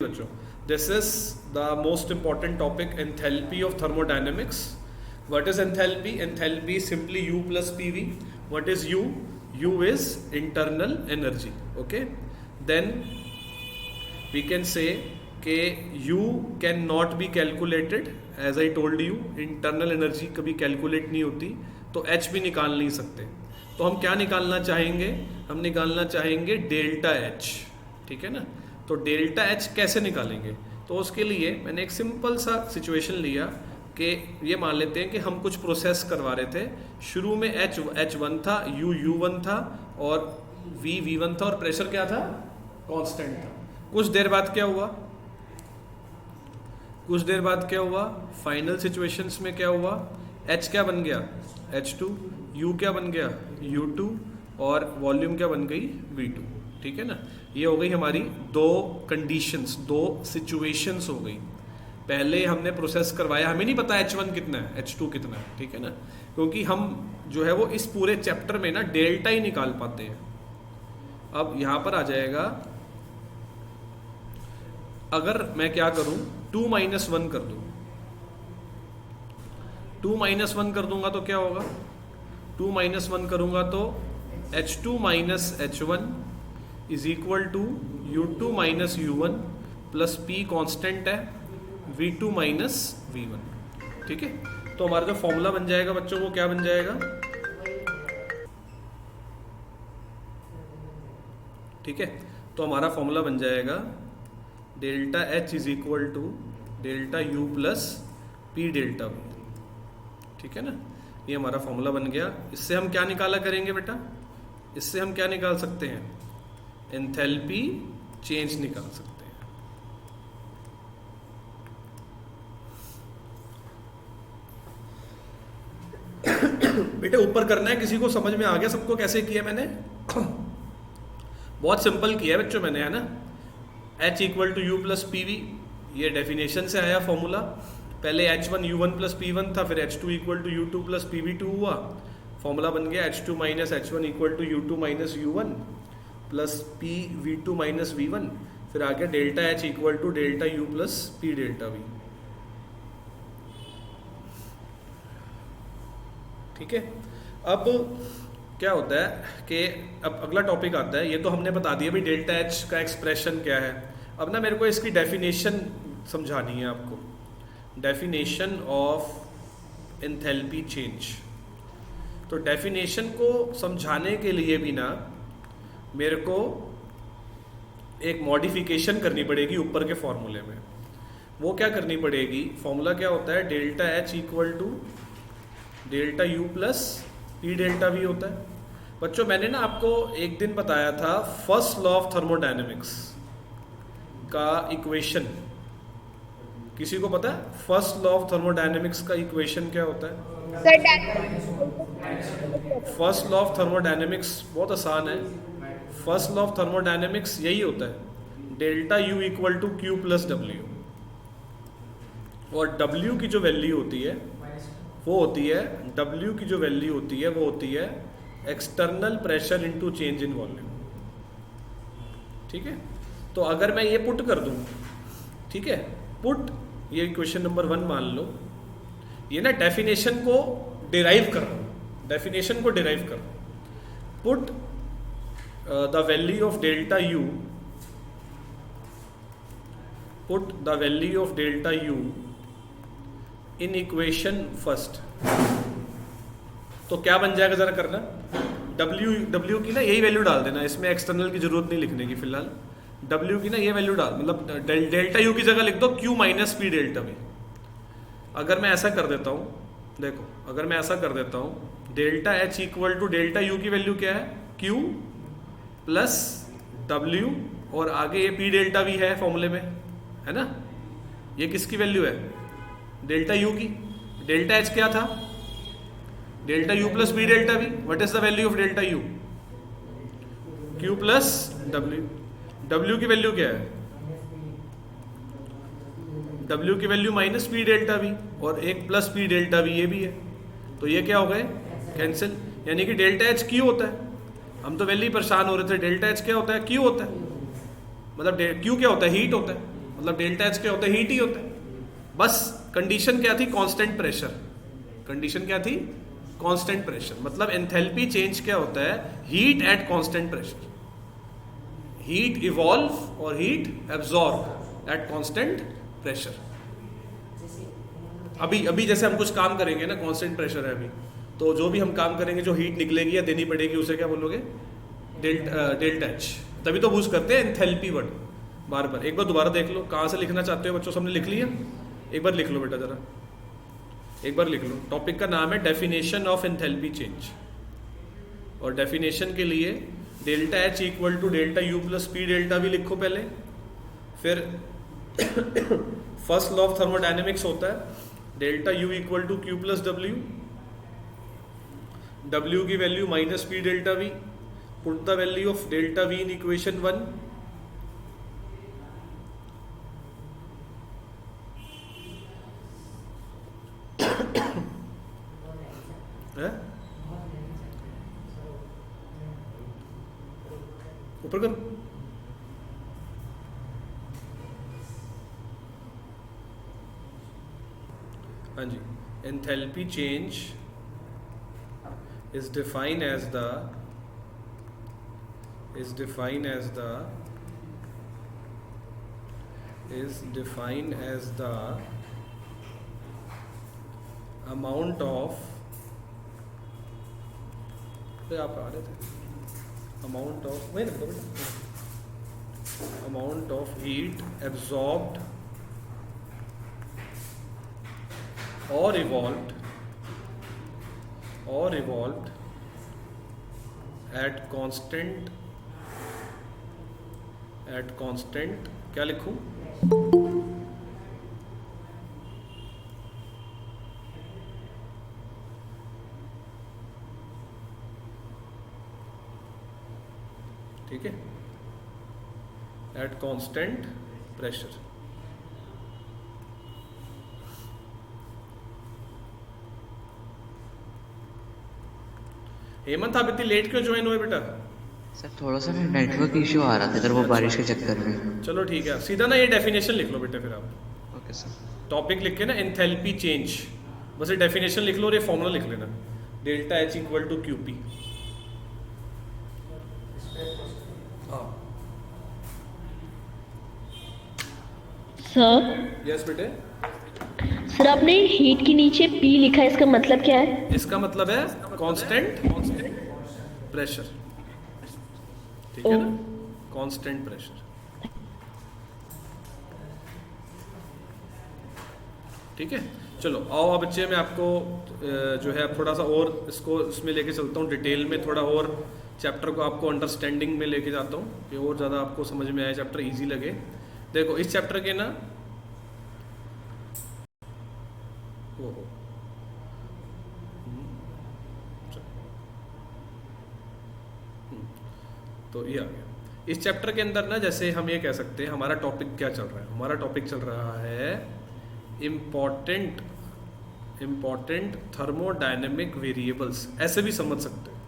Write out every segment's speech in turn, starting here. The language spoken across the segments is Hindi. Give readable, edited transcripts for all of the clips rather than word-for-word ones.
बच्चों, this is the most important topic, enthalpy of thermodynamics. What is enthalpy? Enthalpy is simply U plus PV. What is U? U is internal energy. Okay, then we can say कि U cannot be calculated. As I told you, internal energy कभी calculate नहीं होती, तो H भी निकाल नहीं सकते. तो हम क्या निकालना चाहेंगे? हम निकालना चाहेंगे डेल्टा H. ठीक है ना? तो डेल्टा H कैसे निकालेंगे? तो उसके लिए मैंने एक सिंपल सा सिचुएशन लिया कि ये मान लेते हैं कि हम कुछ प्रोसेस करवा रहे थे. शुरू में H1 था, U1 था और V1 था और प्रेशर क्या था? कांस्टेंट था. कुछ देर बाद क्या हुआ? फाइनल सिचुएशंस में क्या हुआ? H क्या बन गया? H2. U क्या बन गया? U2 और वॉल्यूम क्या बन गई? V2. ठीक है ना? ये हो गई हमारी दो कंडीशंस, दो सिचुएशंस हो गई. पहले हमने प्रोसेस करवाया, हमें नहीं पता H1 कितना है, H2 कितना है. ठीक है ना? क्योंकि हम जो है वो इस पूरे चैप्टर में ना डेल्टा ही निकाल पाते हैं. अब यहां पर आ जाएगा, अगर मैं क्या करूं, 2 - 1 कर दूं. 2 - 1 कर दूंगा तो क्या होगा? 2 - 1 करूंगा तो H2 - H1 is equal to U2 - U1 plus P constant है, V2 - V1. ठीक है? तो हमारा जो फॉर्मूला बन जाएगा बच्चों, वो क्या बन जाएगा? ठीक है? तो हमारा फॉर्मूला बन जाएगा delta H is equal to delta U plus P delta V. ठीक है ना? ये हमारा फॉर्मूला बन गया. इससे हम क्या निकाला करेंगे बेटा? इससे हम क्या निकाल सकते हैं? एंथैल्पी चेंज निकाल सकते हैं. बेटे ऊपर करना है, किसी को समझ में आ गया सबको कैसे किया मैंने? बहुत सिंपल किया है बच्चों मैंने, है ना? H equal to U plus PV, ये डेफिनेशन से आया फॉर्मूला. पहले H1 U1 प्लस P1 था, फिर H2 equal to U2 plus PV2 हुआ. फॉर्मूला बन गया H2 minus H1 equal to U2 minus U1 plus P V2 minus V1. फिर आ गया delta H equal to delta U plus P delta V. ठीक है? अब क्या होता है कि अब अगला टॉपिक आता है. ये तो हमने बता दिया भाई डेल्टा H का एक्सप्रेशन क्या है. अब ना मेरे को इसकी डेफिनेशन समझानी है आपको. Definition of enthalpy change. तो डेफिनेशन को समझाने के लिए भी ना मेरे को एक मॉडिफिकेशन करनी पड़ेगी ऊपर के फॉर्मूले में. वो क्या करनी पड़ेगी? फॉर्मूला क्या होता है? Delta H equal to delta U plus P delta V होता है. बच्चों मैंने ना आपको एक दिन बताया था फर्स्ट लॉ ऑफ थर्मोडायनेमिक्स का इक्वेशन. किसी को पता है फर्स्ट लॉ ऑफ थर्मोडायनेमिक्स का इक्वेशन क्या होता है? फर्स्ट लॉ ऑफ थर्मोडायनेमिक्स बहुत आसान है. फर्स्ट लॉ ऑफ थर्मोडायनेमिक्स यही होता है, delta U equal to Q plus W. और W की जो वैल्यू होती है वो होती है, W की जो वैल्यू होती है वो होती है external pressure into change in volume. ठीक है? तो अगर मैं ये पुट कर दूं, ठीक है, पुट, ये क्वेश्चन नंबर 1 मान लो. ये ना डेफिनेशन को डिराइव कर रहा हूं, डेफिनेशन को डिराइव कर रहा हूं. Put the value of delta U, put the value of delta U in equation first. तो क्या बन जाएगा जरा करना. W की ना यही वैल्यू डाल देना, इसमें एक्सटर्नल की जरूरत नहीं लिखने की फिलहाल. W की ना ये वैल्यू डाल, मतलब डेल्टा U की जगह लिख दो Q minus P delta V. अगर मैं ऐसा कर देता हूँ, देखो अगर मैं ऐसा कर देता हूँ, delta H equal to delta U की वैल्यू क्या है? Q प्लस W और आगे ये P डेल्टा V है फॉर्मूले में, है ना? ये किसकी वैल्यू है? डेल्टा U की. डेल्टा H क्या था? Delta U plus P delta V. What is the value of delta U? Q plus W. W की वैल्यू क्या है? W की value minus P delta V और एक प्लस P डेल्टा V ये भी है. तो ये क्या हो गए? कैंसिल. यानी कि डेल्टा H Q होता है. हम तो वैल्यू परेशान हो रहे थे. डेल्टा H क्या होता है? Q होता है. मतलब Q क्या होता है? हीट होता है. मतलब डेल्टा एच क्या होता है, हीट ही होता है। बस कंडीशन क्या थी, कांस्टेंट प्रेशर। कंडीशन क्या थी, कांस्टेंट प्रेशर। मतलब एंथैल्पी चेंज क्या होता है, heat at constant pressure. Heat evolve और heat absorb at constant pressure. अभी जैसे हम कुछ काम करेंगे ना, कांस्टेंट प्रेशर है अभी, तो जो भी हम काम करेंगे जो हीट निकलेगी या देनी पड़ेगी उसे क्या बोलोगे, डेल्टा एच। तभी तो यूज करते हैं एंथैल्पी वर्ड बार बार। एक बार दोबारा देख लो, कहाँ से लिखना चाहते हो बच्चों, सबने लिख लिया? एक बार लिख लो बेटा जरा, एक बार लिख लो। टॉपिक का नाम है डेफिनेशन ऑफ एंथैल्पी चेंज, और डेफिनेशन के लिए delta H equal to delta U plus P delta भी लिखो पहले। फिर फर्स्ट लॉ ऑफ थर्मोडायनेमिक्स होता है delta U equal to Q plus W, W की value minus P delta V, put the value of delta V in equation 1। ऊपर कर। हाँ जी, enthalpy change is defined as the amount of, आप आ रहे थे, amount of, वही रख दो बेटा, amount of heat absorbed or evolved at constant क्या लिखूं, ठीक है, एट कांस्टेंट प्रेशर। हेमंत आप इतनी लेट क्यों ज्वाइन हुए बेटा? सर थोड़ा सा ना नेटवर्क इश्यू आ रहा था इधर, वो बारिश के चक्कर में। चलो ठीक है, सीधा ना ये डेफिनेशन लिख लो बेटे फिर आप। Okay sir. टॉपिक लिख के ना एंथैल्पी चेंज, बस ये डेफिनेशन लिख लो और ये फॉर्मूला लिख लेना, delta H equal to Q P. Sir. Yes बेटे। सर आपने हीट के नीचे पी लिखा है, इसका मतलब क्या है? इसका मतलब है कांस्टेंट प्रेशर, ठीक है ना, कांस्टेंट प्रेशर, ठीक है। चलो आओ अब बच्चे, मैं आपको जो है थोड़ा सा और इसको इसमें लेके चलता हूँ डिटेल में, थोड़ा और चैप्टर को आपको अंडरस्टैंडिंग में लेके जाता हूँ कि और ज़्यादा आपको समझ में आए, चैप्टर इजी लगे। देखो इस चैप्टर के ना तो ये आ गया। इस चैप्टर के अंदर ना जैसे हम ये कह सकते हैं हमारा टॉपिक क्या चल रहा है, हमारा टॉपिक चल रहा है इम्पॉर्टेंट थर्मोडायनेमिक वेरिएबल्स, ऐसे भी समझ सकते हैं,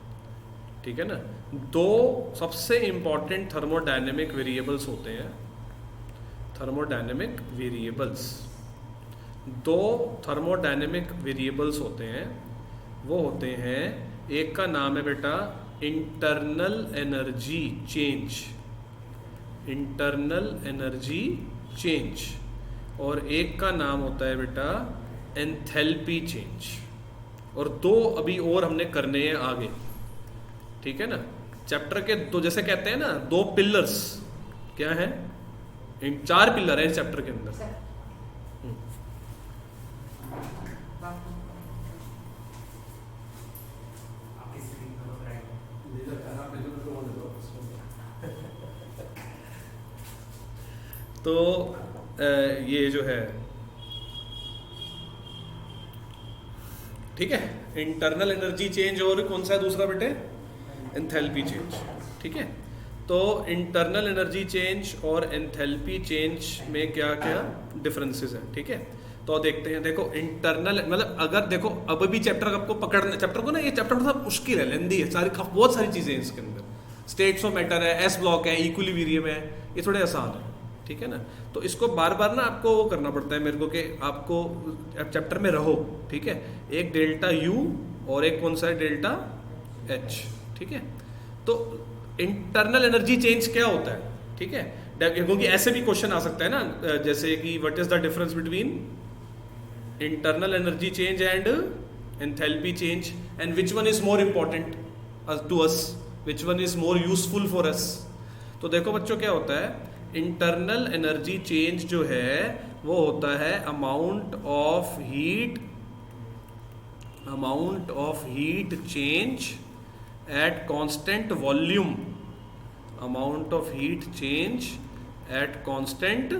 ठीक है ना। दो सबसे इम्पॉर्टेंट थर्मोडायनेमिक वेरिएबल्स होते हैं, थर्मोडायनेमिक वेरिएबल्स, दो थर्मोडायनेमिक वेरिएबल्स होते हैं, वो होते हैं, एक का नाम है बेटा internal energy change, internal energy change, और एक का नाम होता है बेटा एंथैल्पी चेंज। और दो अभी और हमने करने हैं आगे, ठीक है ना। चैप्टर के दो, जैसे कहते हैं ना दो पिलर्स, क्या है, चार पिलर है इस चैप्टर के अंदर। तो ये जो है, ठीक है, इंटरनल एनर्जी चेंज और कौन सा है दूसरा बेटे, एंथैल्पी चेंज, ठीक है। तो इंटरनल एनर्जी चेंज और एंथैल्पी चेंज में क्या क्या डिफरेंसेस हैं, ठीक है। तो देखते हैं, देखो इंटरनल मतलब अगर देखो अब भी चैप्टर आपको पकड़ना, चैप्टर को ना, ये चैप्टर थोड़ा मुश्किल है, लेंदी है, सारी बहुत सारी चीजें हैं इसके अंदर, स्टेट्स ऑफ मैटर है, एस ब्लॉक है, इक्विलिब्रियम है, ये थोड़े आसान है, ठीक है ना। तो इसको बार बार ना आपको वो करना पड़ता है मेरे को कि आपको चैप्टर में रहो, ठीक है। एक डेल्टा यू और एक कौन सा है डेल्टा एच, ठीक है। तो इंटरनल एनर्जी चेंज क्या होता है, ठीक है, क्योंकि ऐसे भी क्वेश्चन आ सकता है ना, जैसे कि what is the difference between internal energy change and enthalpy change and which one is more important to us, which one is more useful for us. तो देखो बच्चों क्या होता है, इंटरनल एनर्जी चेंज जो है वो होता है amount of heat change at constant volume, amount of heat change at constant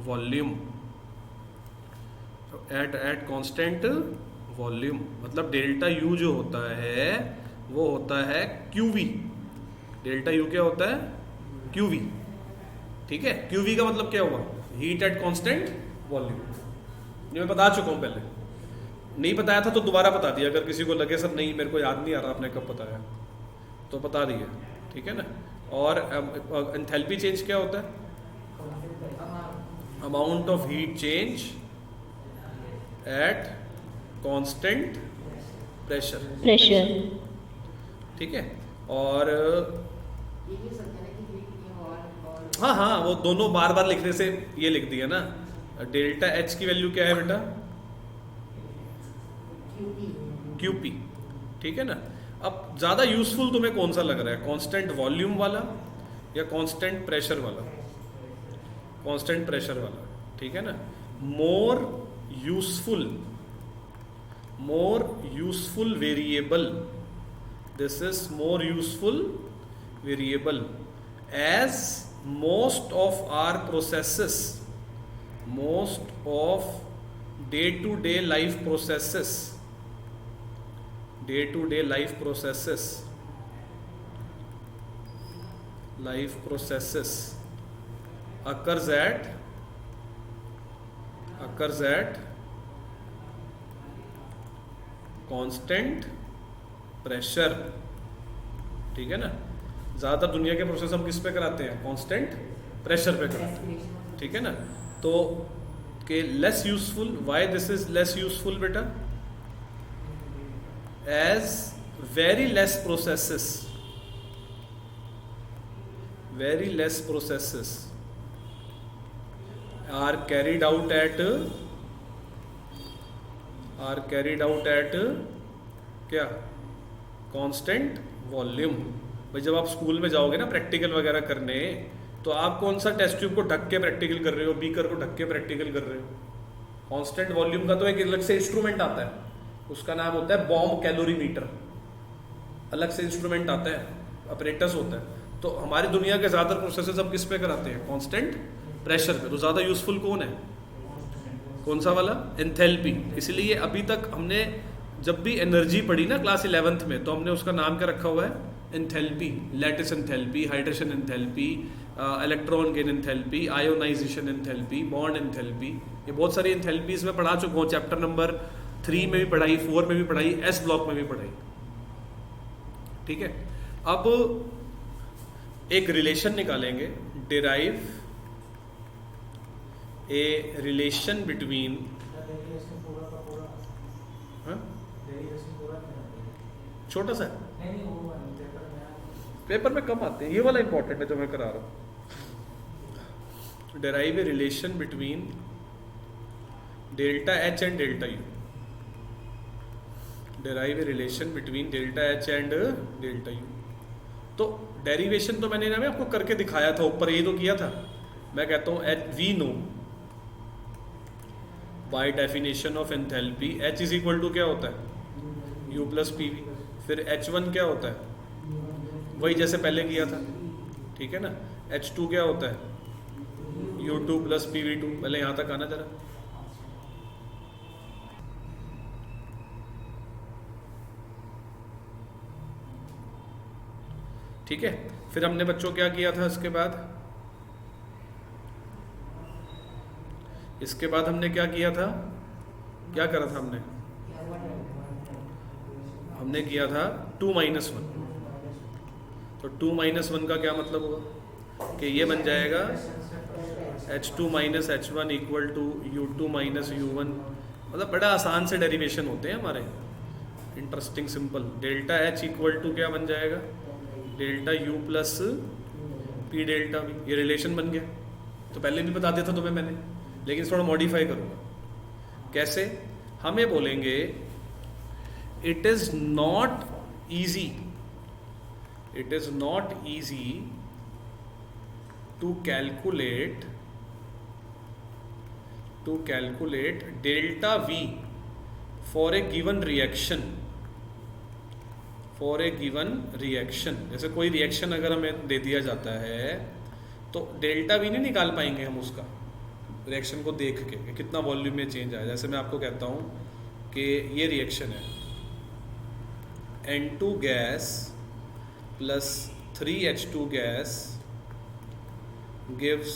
volume, at constant volume. मतलब डेल्टा यू जो होता है वो होता है क्यूवी। डेल्टा यू क्या होता है, क्यूवी, ठीक है। क्यूवी का मतलब क्या हुआ, हीट एट कांस्टेंट वॉल्यूम। ये मैं बता चुका हूं पहले, नहीं बताया था तो दोबारा बता दिया, अगर किसी को लगे सर नहीं मेरे को याद नहीं आ रहा आपने कब बताया, तो बता दिए, ठीक है ना। और एंथैल्पी चेंज क्या होता है, amount of heat change at constant pressure, ठीक है। और हाँ, वो दोनों बार बार लिखने से ये लिख दिया ना। डेल्टा एच की वैल्यू क्या है बेटा, क्यूपी, ठीक है ना। अब ज्यादा यूजफुल तुम्हें कौन सा लग रहा है, कांस्टेंट वॉल्यूम वाला या कांस्टेंट प्रेशर वाला, कांस्टेंट प्रेशर वाला, ठीक है ना। More useful variable, this is more useful variable as most of our processes, most of day-to-day life processes occurs at constant pressure, ठीक है ना। ज़्यादातर दुनिया के प्रोसेस हम किस पे कराते हैं, कांस्टेंट प्रेशर पे कराते हैं, ठीक है ना। तो के less useful, why this is less useful बेटा, as very less processes are carried out at क्या, कांस्टेंट वॉल्यूम। भाई जब आप स्कूल में जाओगे ना प्रैक्टिकल वगैरह करने, तो आप कौन सा टेस्ट ट्यूब को ढक के प्रैक्टिकल कर रहे हो, बीकर को ढक के प्रैक्टिकल कर रहे हो। कांस्टेंट वॉल्यूम का तो एक अलग से इंस्ट्रूमेंट आता है, उसका नाम होता है बॉम्ब कैलोरीमीटर, अलग से इंस्ट्रूमेंट आता है, अपरेटस होता है। तो हमारी दुनिया के ज़्यादातर प्रोसेसेस हम किस पे कराते हैं, कांस्टेंट प्रेशर पे। तो ज़्यादा यूजफुल कौन है, कौन सा वाला, एंथैल्पी। इसलिए अभी तक हमने जब भी एनर्जी पढ़ी ना क्लास 11th में, तो हमने उसका नाम क्या रखा हुआ है, enthalpy, lattice enthalpy, hydration enthalpy, electron gain enthalpy, ionisation enthalpy, bond enthalpy. ये बहुत सारी एंथैल्पीज में पढ़ा चुका हूँ, चैप्टर नंबर 3 में भी पढ़ाई, 4 में भी पढ़ाई, एस ब्लॉक में भी पढ़ाई, ठीक है। अब एक रिलेशन निकालेंगे, डिराइव ए रिलेशन बिटवीन, छोटा सा पेपर में कम आते हैं, ये वाला इंपॉर्टेंट है जो मैं करा रहा हूं। Derive a relation between delta H and delta U, derive a relation between delta H and delta U. तो डेरिवेशन तो मैंने ना आपको करके दिखाया था, ऊपर ये तो किया था। मैं कहता हूं H we know by definition of enthalpy, H is equal to क्या होता है, यू प्लस पी वी। फिर H1 क्या होता है, वही जैसे पहले किया था, ठीक है ना। H2 क्या होता है, U2 प्लस PV2। पहले यहां तक आना जरा, ठीक है। फिर हमने बच्चों क्या किया था, इसके बाद हमने क्या किया था, क्या करा था हमने किया था 2 - 1। तो 2 - 1 का क्या मतलब हुआ कि ये बन जाएगा H2 minus H1 equal to U2 minus U1, मतलब बड़ा आसान से डेरिवेशन होते हैं हमारे, interesting simple. Delta H equal to क्या बन जाएगा, delta U plus P delta V, ये रिलेशन बन गया। तो पहले भी बता दिया था तुम्हें मैंने, लेकिन थोड़ा मॉडिफाई करूँगा। कैसे, हम ये बोलेंगे it is not easy, it is not easy to calculate delta V for a given reaction, जैसे कोई रिएक्शन अगर हमें दे दिया जाता है तो डेल्टा वी नहीं निकाल पाएंगे हम उसका, रिएक्शन को देख के कि कितना वॉल्यूम में चेंज आया। जैसे मैं आपको कहता हूँ कि ये रिएक्शन है N2 gas plus 3H2 gas gives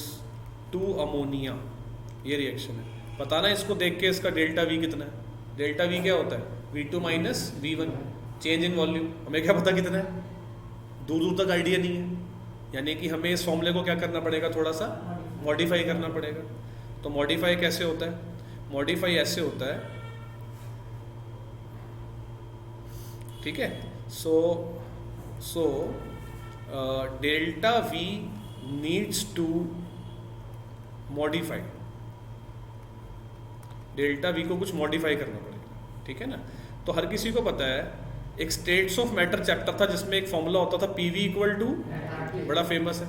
2 ammonia, ये रिएक्शन है। पता ना इसको देख के इसका डेल्टा वी कितना है। डेल्टा वी क्या होता है, V2 minus V1, change in volume. हमें क्या पता कितना है, दूर दूर तक आइडिया नहीं है, यानी कि हमें इस फॉर्मूले को क्या करना पड़ेगा, थोड़ा सा मॉडिफाई करना पड़ेगा। तो मॉडिफाई कैसे होता है, मॉडिफाई ऐसे होता है, ठीक है। So delta V needs to modify, delta V को कुछ मॉडिफाई करना पड़ेगा, ठीक है ना। तो हर किसी को पता है, एक स्टेट्स ऑफ मैटर चैप्टर था जिसमें एक फॉर्मूला होता था पीवी इक्वल टू, बड़ा फेमस है,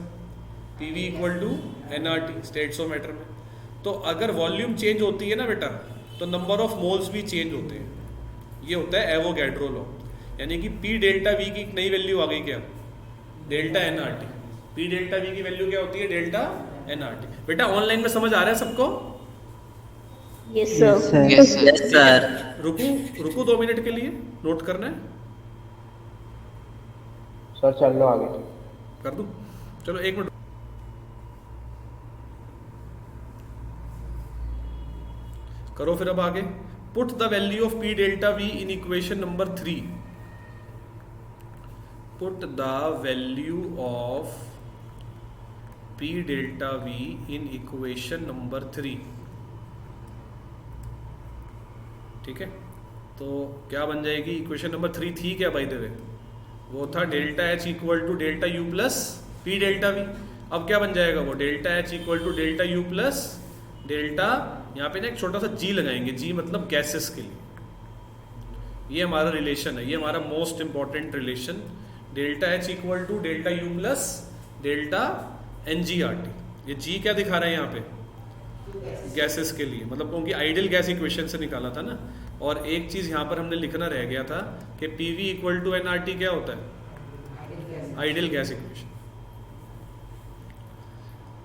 PV equal to nRT, states of matter में। तो अगर वॉल्यूम चेंज होती है ना बेटा, तो नंबर ऑफ मोल्स भी चेंज होते हैं। ये होता है एवोगैड्रो लॉ, यानी कि पी डेल्टा वी की एक नई वैल्यू आ गई, क्या, delta NRT. P delta we की वैल्यू क्या होती है, डेल्टा एनआरटी। बेटा ऑनलाइन में समझ आ रहा है सबको? Yes sir. Yes sir. रुको 2 मिनट के लिए, नोट करना है सर। चल लो आगे, कर दूं, चलो 1 मिनट करो, फिर अब आगे। Put the value of P delta V in equation number 3। Put the value of P delta V in equation number 3, ठीक है। तो क्या बन जाएगी, इक्वेशन नंबर 3 थी क्या बाय द वे, वो था delta H equal to delta U plus P delta V. अब क्या बन जाएगा वो, delta H equal to delta U plus delta, यहाँ पे ना एक छोटा सा जी लगाएंगे, जी मतलब गैसेस के लिए। ये हमारा रिलेशन है, ये हमारा most important relation, delta H equal to delta U plus delta NGRT। ये जी क्या दिखा रहा है यहाँ पे, गैसेस के लिए, मतलब क्योंकि आइडियल गैस इक्वेशन से निकाला था ना। और एक चीज यहाँ पर हमने लिखना रह गया था कि PV इक्वल टू NRT क्या होता है, आइडियल गैस इक्वेशन।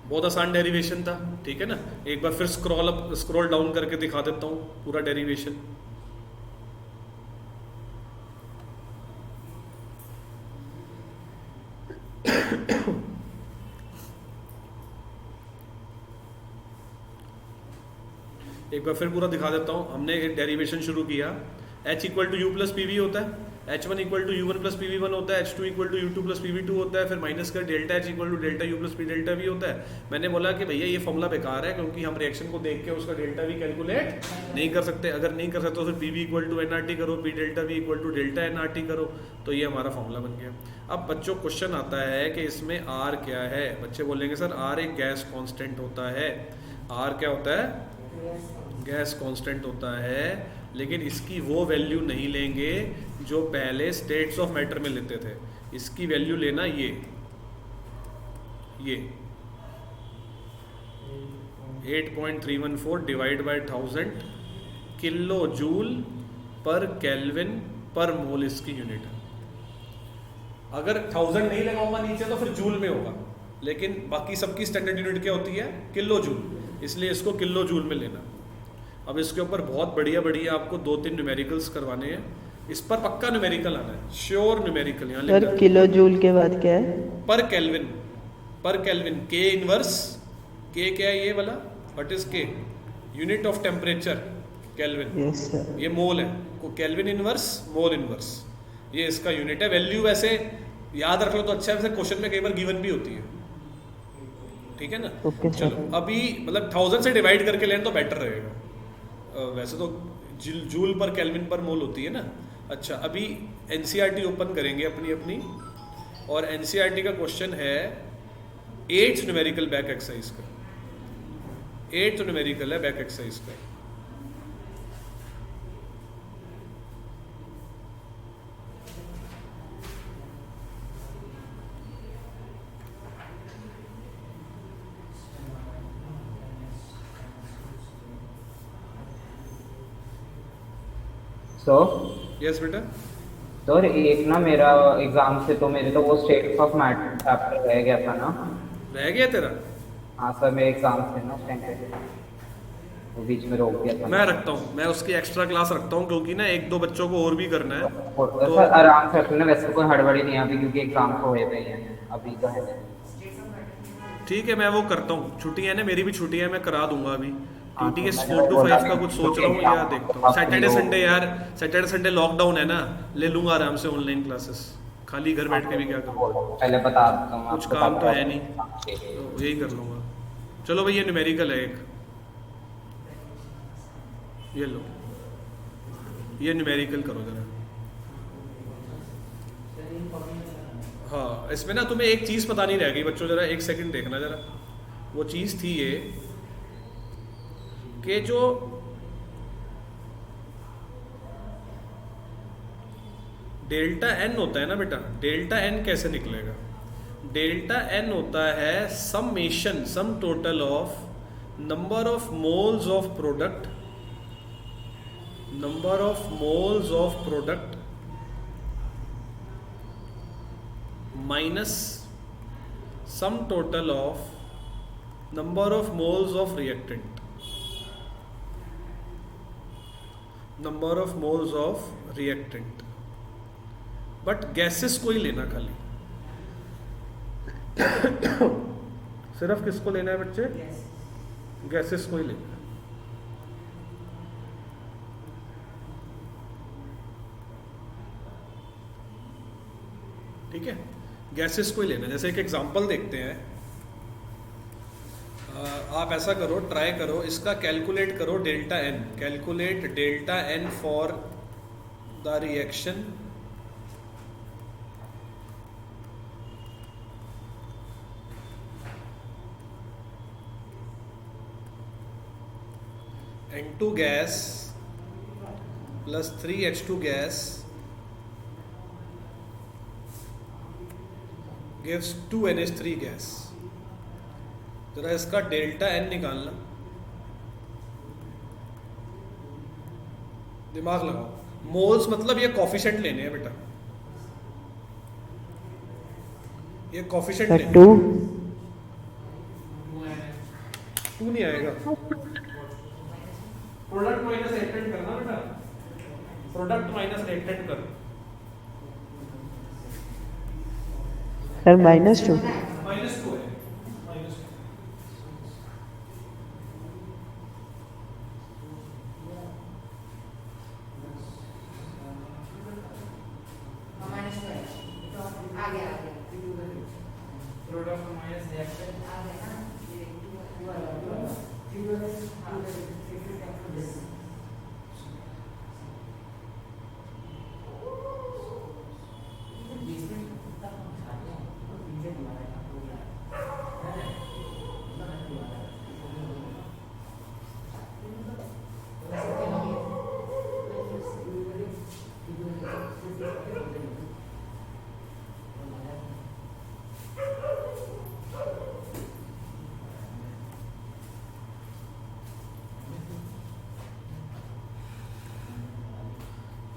बहुत आसान डेरिवेशन था, ठीक है ना। एक बार फिर स्क्रॉल डाउन करके दिखा देता हूँ पूरा डेरिवेशन। एक बार फिर पूरा दिखा देता हूँ। हमने एक डेरिवेशन शुरू किया, H equal to U plus PV होता है, H1 equal to U one plus PV one होता है, H2 equal to U two plus PV two होता है, फिर माइनस कर delta H equal to delta U plus P delta V होता है। मैंने बोला कि भैया ये फॉर्मूला बेकार है, क्योंकि हम रिएक्शन को देख के उसका डेल्टा वी कैलकुलेट नहीं कर सकते। अगर नहीं कर सकते तो फिर पीवी इक्वल टू एनआरटी करो, P delta V equal to delta nRT करो, तो ये हमारा फॉर्मूला बन गया। अब बच्चों क्वेश्चन आता है कि इसमें R क्या है। बच्चे बोलेंगे सर R एक गैस कॉन्स्टेंट होता है। R क्या होता है, गैस कांस्टेंट होता है, लेकिन इसकी वो वैल्यू नहीं लेंगे जो पहले स्टेट्स ऑफ मैटर में लेते थे। इसकी वैल्यू लेना ये 8.314 डिवाइड बाय 1000 किलो जूल पर केल्विन पर मोल इसकी यूनिट है। अगर 1000 नहीं लगाऊंगा नीचे तो फिर जूल में होगा, लेकिन बाकी सबकी स्टैंडर्ड यूनिट क्या होती है, किलो जूल, इसलिए इसको किलो जूल में लेना। अब इसके ऊपर बहुत बढ़िया बढ़िया आपको 2-3 न्यूमेरिकल्स करवाने हैं, इस पर पक्का न्यूमेरिकल आना है, श्योर न्यूमेरिकल। यहाँ सर किलो जूल के बाद क्या है, पर केल्विन, पर केल्विन के इनवर्स, के क्या है ये वाला, व्हाट इज के, unit of temperature kelvin. Yes sir. ये मोल है, को केल्विन इनवर्स मोल इनवर्स, ये इसका यूनिट है। वैल्यू वैसे याद रख लो तो अच्छा है, वैसे क्वेश्चन में कई बार गिवन भी होती है, ठीक है ना? Okay sir. चलो अभी मतलब 1000 से डिवाइड करके लें तो बेटर रहेगा। वैसे तो जूल पर केल्विन पर मोल होती है ना। अच्छा अभी एनसीईआरटी ओपन करेंगे अपनी अपनी, और एनसीईआरटी का क्वेश्चन है 8th न्यूमेरिकल बैक एक्सरसाइज का। 8th न्यूमेरिकल है बैक एक्सरसाइज का। सो यस बेटा। सर एक ना मेरा एग्जाम से तो मेरे तो वो स्टेट्स ऑफ मैटर चैप्टर रह गया था ना। रह गया तेरा? हाँ सर मेरे एग्जाम थे ना उस टाइम पे, वो बीच में रोक दिया था। मैं रखता हूँ, मैं उसकी एक्स्ट्रा क्लास रखता हूँ क्योंकि ना 1-2 बच्चों को और भी करना है। तो सर आराम से रखना, वैसे कोई हड़बड़ी नहीं है अभी क्योंकि एग्जाम तो हुए हुए हैं अभी तो है। ठीक है मैं वो करता हूँ, छुट्टी है ना मेरी भी छुट्टी है, मैं करा दूंगा अभी। हाँ, टीटीएस तो 4 to मैं 5 का कुछ सोच रहा हूँ या देखता हूँ। सैटरडे तो- संडे यार, सैटरडे संडे लॉकडाउन है ना, ले लूंगा आराम से ऑनलाइन क्लासेस, खाली घर बैठ के भी क्या करूँगा, पहले बता देता हूँ कुछ आपको, काम तो बता है नहीं, देता हूँ। तो यही कर लूँगा। चलो भाई ये न्यूमेरिकल है एक, ये लो, ये न्यूमेरिकल करो जरा। हाँ इसमें ना तुम्हें एक चीज़ पता नहीं रह गई बच्चों, जरा एक सेकंड देखना जरा। वो चीज़ थी ये कि जो डेल्टा एन होता है ना बेटा, डेल्टा एन कैसे निकलेगा? डेल्टा एन होता है summation, sum total of number of moles of product, number of moles of product minus sum total of number of moles of reactant, number of moles of reactant. But gases को ही लेना खाली, सिर्फ किसको लेना है बच्चे? गैसेस को ही लेना है। ठीक है, गैसेस को ही लेना है। जैसे एक एग्जांपल देखते हैं, आप ऐसा करो, ट्राई करो, इसका कैलकुलेट करो delta N, calculate delta N for the reaction N2 gas plus 3H2 gas gives 2NH3 gas। जरा इसका डेल्टा एन निकालना, दिमाग लगाओ। मोल्स मतलब ये कॉफिशिएंट लेने हैं बेटा, ये कॉफिशिएंट लेने हैं। 2 2 नहीं आएगा, प्रोडक्ट माइनस रिएक्टेंट करना बेटा, प्रोडक्ट माइनस रिएक्टेंट कर। सर -2 -2 है, -2।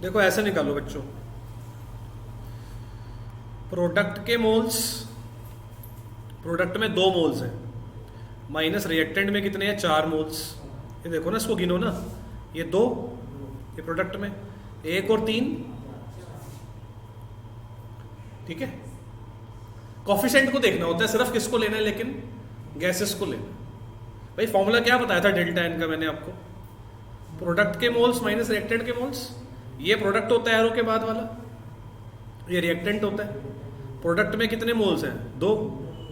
देखो ऐसे निकालो बच्चों, प्रोडक्ट के मोल्स, प्रोडक्ट में 2 मोल्स हैं, माइनस रिएक्टेंट में कितने हैं? 4 मोल्स। ये देखो ना, इसको गिनो ना, ये 2, ये प्रोडक्ट में 1 और 3। ठीक है, कॉफिशिएंट को देखना होता है, सिर्फ किसको लेना है? लेकिन गैसेस को लेना। भाई फॉर्मूला क्या बताया था डेल्टा एन का मैंने आपको? प्रोडक्ट के मोल्स माइनस रिएक्टेंट के मोल्स। ये प्रोडक्ट होता है एरो के बाद वाला, ये रिएक्टेंट होता है। प्रोडक्ट में कितने मोल्स हैं? 2,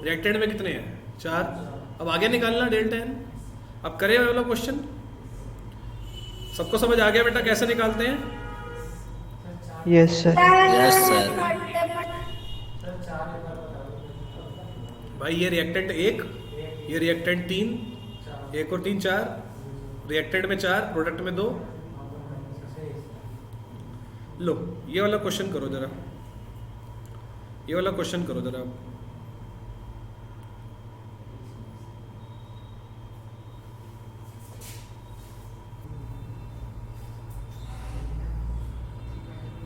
रिएक्टेंट में कितने हैं? 4। अब आगे निकालना डेल्टा एन। अब करें वाला क्वेश्चन, सबको समझ आ गया बेटा कैसे निकालते हैं? Yes sir. Yes sir. भाई ये रिएक्टेंट 1, ये रिएक्टेंट 3, 1 और 3 4, रिएक्टेंट में 4, प्रोडक्ट में 2। लो ये वाला क्वेश्चन करो जरा, ये वाला क्वेश्चन करो जरा।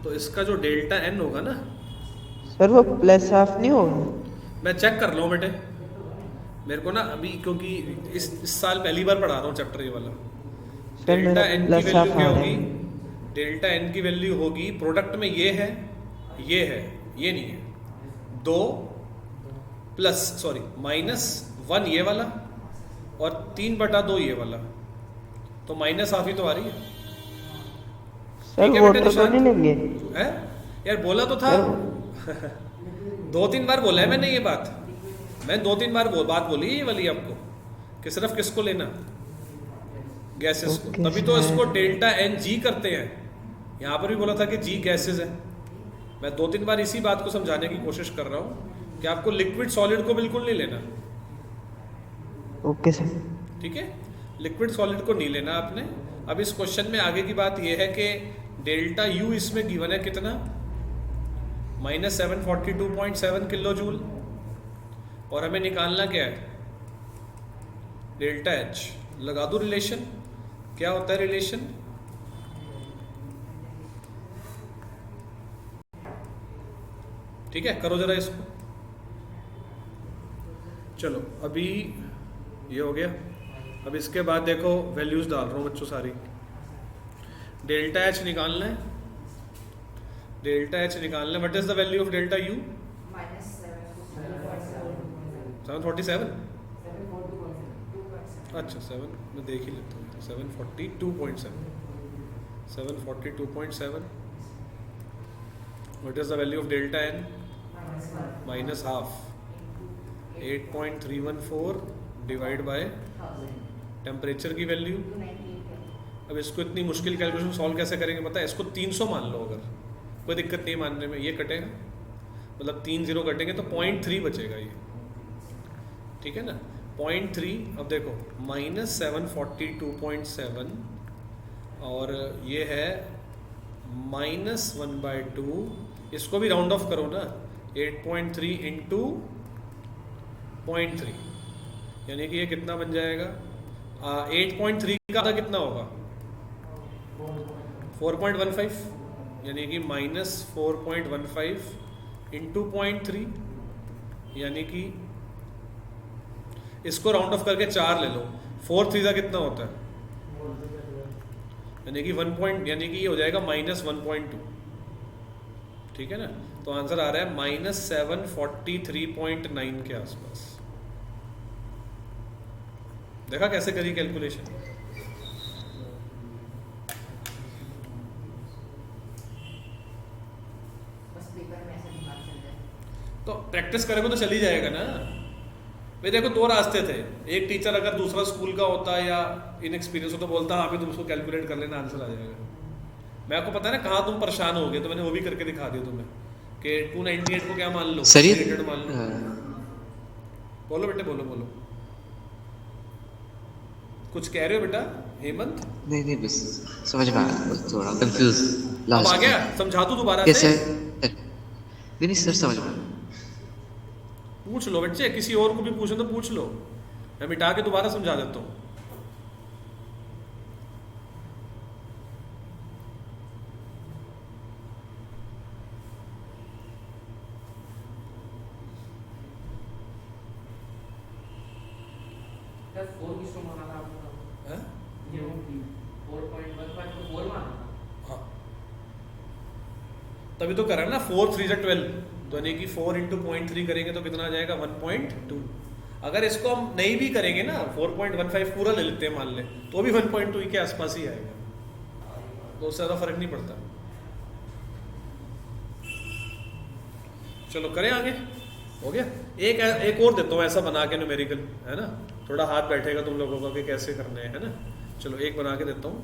तो इसका जो डेल्टा एन होगा ना सर वो प्लस हाफ नहीं होगा? मैं चेक कर लूँ बेटे, मेरे को ना अभी क्योंकि इस साल पहली बार पढ़ा रहा हूँ चैप्टर ये वाला। सर डेल्टा मेरा एन की प्लस वैल्यू हाफ क्या आ रहा होगी? है। डेल्टा एन की वैल्यू होगी प्रोडक्ट में ये है, ये है, ये नहीं है, 2 प्लस सॉरी -1 ये वाला और 3/2 ये वाला, तो माइनस हाफ ही तो आ रही है। सर ठीक है बेटे वोटर तो निशांत? नहीं लेंगे? है यार, बोला तो था 2-3 बार बोला है मैंने ये बात, मैं 2-3 बार बात बोली है ये वाली आपको कि सिर्फ किसको लेना, गैसेस को। ओके तभी तो सर। इसको डेल्टा एन जी करते हैं। यहाँ पर भी बोला था कि जी गैसेस है। मैं 2-3 बार इसी बात को समझाने की कोशिश कर रहा हूँ कि आपको लिक्विड सॉलिड को बिल्कुल नहीं लेना। Okay sir. ठीक है, लिक्विड सॉलिड को नहीं लेना आपने। अब इस क्वेश्चन में आगे की बात यह है कि डेल्टा यू इसमें गिवन है कितना, -742.7 किलो जूल, और हमें निकालना क्या है, डेल्टा एच। लगा दूं रिलेशन, क्या होता है रिलेशन? ठीक है, करो जरा इसको। चलो अभी ये हो गया। अब इसके बाद देखो वैल्यूज डाल रहा हूँ बच्चों सारी। डेल्टा एच निकालना है, डेल्टा एच निकालना है। What is the value of delta U? 747। अच्छा 7 मैं देख ही लेता हूँ। 742.7 what is the value of delta N? -हाफ 8.314 डिवाइड बाय टेम्परेचर की वैल्यू। अब इसको इतनी मुश्किल कैलकुलेशन सॉल्व कैसे करेंगे पता है? इसको 300 मान लो, अगर कोई दिक्कत नहीं मानने में। ये कटेगा, मतलब 3 0 कटेंगे तो 0.3 बचेगा ये। ठीक है ना, 0.3। अब देखो -742.7 और ये है -1/2। इसको भी राउंड ऑफ करो ना, 8.3 इंटू 0.3, यानी कि ये कितना बन जाएगा? 8.3 का आधा कितना होगा? 4.15, यानी कि -4.15 इंटू 0.3, यानी कि इसको राउंड ऑफ करके 4 ले लो। 4 3 कितना होता है? यानी कि 1 पॉइंट, यानी कि ये हो जाएगा -1.2। ठीक है ना, तो आंसर आ रहा है -743.9 के आसपास। देखा कैसे करी कैलकुलेशन? तो प्रैक्टिस करेंगे तो चली जाएगा ना भाई। देखो 2 रास्ते थे। एक टीचर अगर दूसरा स्कूल का होता या इनएक्सपीरियंस हो तो बोलता हाँ भी तुम उसको कैलकुलेट कर लेना, आंसर आ जाएगा। मैं आपको पता है ना कहाँ तुम परेशान हो गए, तो मैंने वो भी करके दिखा दिया तुम्हें कि 298 को क्या मान लो, सर ये 300 मान लो। बोलो बेटे, बोलो बोलो, कुछ कह रहे हो बेटा हेमंत? नहीं नहीं बस समझ में आया, बस थोड़ा कंफ्यूज अब लास्ट आ गया, समझा दूं दोबारा यस से? सर। नहीं नहीं सर समझ में आया। पूछ लो बच्चे, किसी और को भी पूछो तो पूछ लो, मैं मिटा के दोबारा समझा देता हूँ। हैं? हाँ तभी तो करा ना, 4 3 12, तो यानी कि 4 इंटू 0.3 करेंगे तो कितना आ जाएगा? 1.2। अगर इसको हम नहीं भी करेंगे ना, 4.15 पूरा ले लेते हैं मान ले, तो भी 1.2 के आसपास ही आएगा, तो उससे ज़्यादा फर्क नहीं पड़ता। चलो करें आगे, हो गया। एक और देता हूँ ऐसा बना के न्यूमेरिकल, है ना। थोड़ा हाथ बैठेगा तुम लोगों का कि कैसे करने हैं, है ना। चलो एक बना के देता हूँ।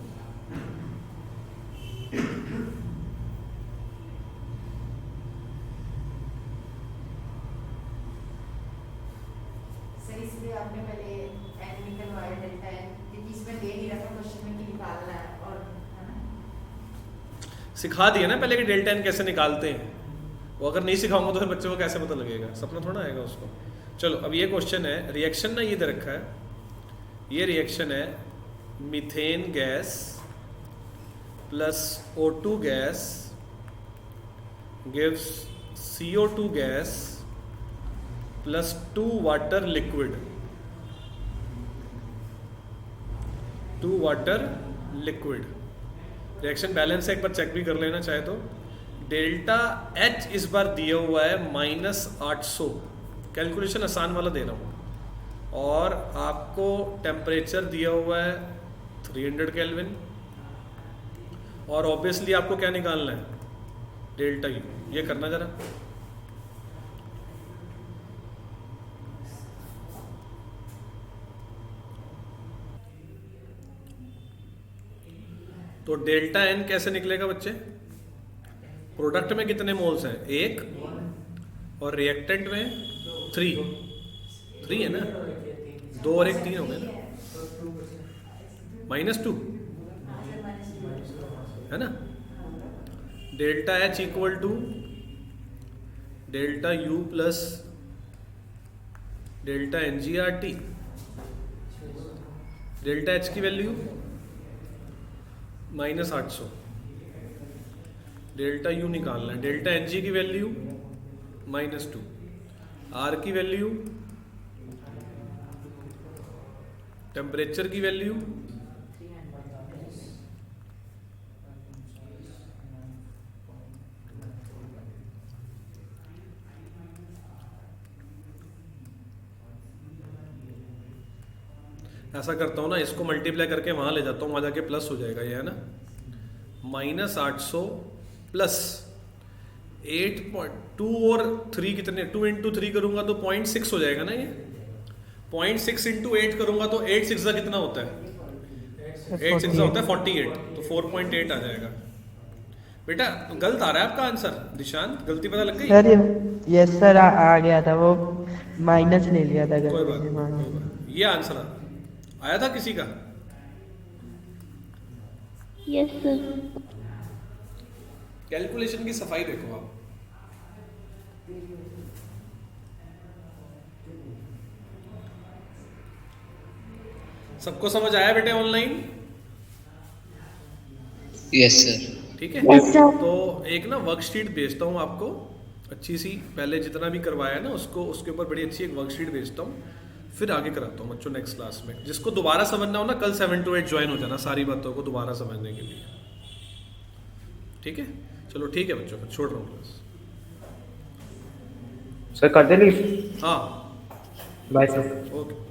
सर इसलिए आपने पहले एन निकलवाया डेल्टा एन, क्योंकि इसमें दे नहीं रखा क्वेश्चन में कि निकालना है, और है ना। सिखा दिया ना पहले कि डेल्टा एन कैसे निकालते हैं, वो अगर नहीं सिखाऊंगा तो फिर बच्चों को कैसे पता लगेगा, सपना थोड़ा आएगा उसको। चलो अब ये क्वेश्चन है, रिएक्शन ना ये दे रखा है, ये रिएक्शन है methane gas plus O2 gas gives CO2 gas plus 2 water liquid, 2 water liquid. Reaction balance है, एक बार चेक भी कर लेना चाहे तो। डेल्टा H इस बार दिया हुआ है -800, कैलकुलेशन आसान वाला दे रहा हूँ, और आपको टेम्परेचर दिया हुआ है 300 केल्विन, और ऑब्वियसली आपको क्या निकालना है, डेल्टा U। ये करना जरा। तो डेल्टा N कैसे निकलेगा बच्चे, प्रोडक्ट में कितने मोल्स हैं, 1, और रिएक्टेंट में 3 है ना, 2 और 1 3 हो गए ना, -2 है ना। Delta H equal to delta U plus delta NGRT। Delta H की वैल्यू -800, डेल्टा U निकालना है, डेल्टा Ng की वैल्यू -2, R की वैल्यू, टेम्परेचर की वैल्यू, ऐसा करता हूँ ना, इसको मल्टीप्लाई करके वहाँ ले जाता हूँ, वहाँ जाके प्लस हो जाएगा ये, है ना। -800 प्लस 8.2 और 3 कितने, 2 × 3 करूँगा तो 0.6 हो जाएगा ना ये। 0.6 × 8 करूँगा तो 8 6 कितना होता है, 8 6 होता है 48, तो 4.8 आ जाएगा। बेटा गलत आ रहा है आपका आंसर, दिशांत गलती पता लग गई। सर यस सर, आ गया था, वो माइनस ले लिया था कोई गलती से। बात नहीं, ये आंसर आया था किसी का। Yes sir. कैलकुलेशन की सफाई देखो आप। सबको समझ आया बेटे ऑनलाइन? Yes sir. ठीक है, Yes, sir. तो एक ना वर्कशीट भेजता हूँ आपको अच्छी सी, पहले जितना भी करवाया ना उसको, उसके ऊपर बड़ी अच्छी एक वर्कशीट भेजता हूँ, फिर आगे कराता हूँ बच्चों नेक्स्ट क्लास में। जिसको दोबारा समझना हो ना, कल 7 to 8 ज्वाइन हो जाना सारी बातों को दोबारा समझने के लिए। ठीक है, चलो ठीक है बच्चों, छोड़ रहा हूँ क्लास। सर कर दे लीव। हाँ बाय सर। ओके।